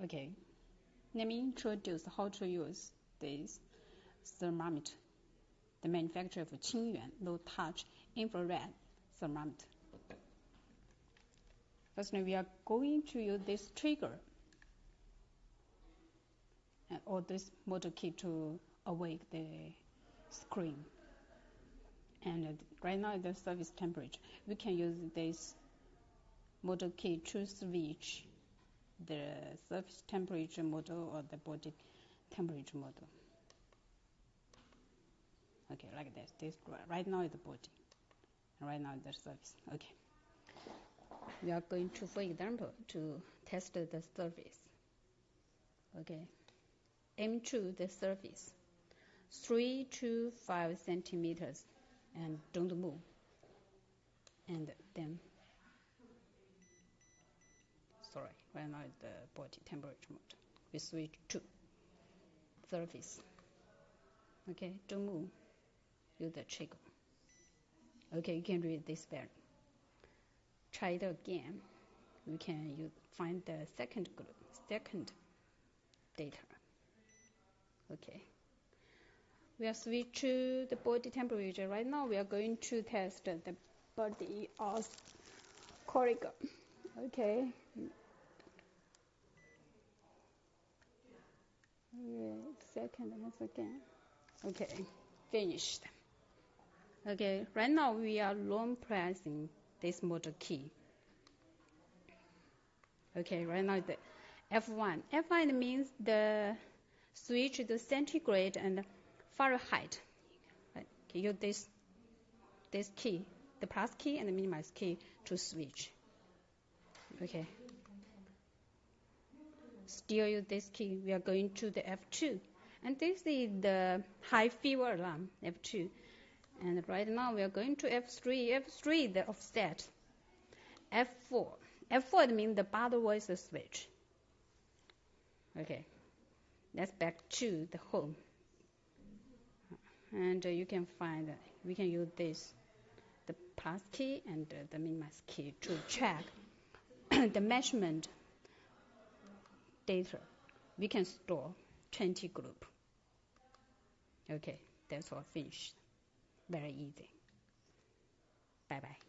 Okay, let me introduce how to use this thermometer, the manufacturer of Qingyuan low-touch infrared thermometer. First, we are going to use this trigger or this motor key to awake the screen. And right now, the service temperature, we can use this motor key to switch the surface temperature model or the body temperature model. Okay, like this. This right now is the body, and right now is the surface. Okay. We are going to, for example, to test the surface. Okay. Aim to the surface, 3 to 5 centimeters, and don't move. And then, right now is the body temperature mode. We switch to surface. Okay, don't move. Use the trigger. Okay, you can read this value. Try it again. We can find the second group, second data. Okay. We are switch to the body temperature. Right now we are going to test the body of corridor. Okay. Second once again. Okay, finished. Okay, right now we are long pressing this motor key. Okay, right now the F1. F1 means the switch to centigrade and Fahrenheit. Right. Okay, use this key, the plus key and the minus key to switch. Okay. Still use this key. We are going to the F2. And this is the high fever alarm, F2. And right now we are going to F3. F3 the offset. F4. F4 means the bottom voice switch. Okay. Let's back to the home. And you can find, we can use this, the plus key and the minus key to check the measurement data. We can store 20 group. Okay, that's all finished. Very easy. Bye-bye.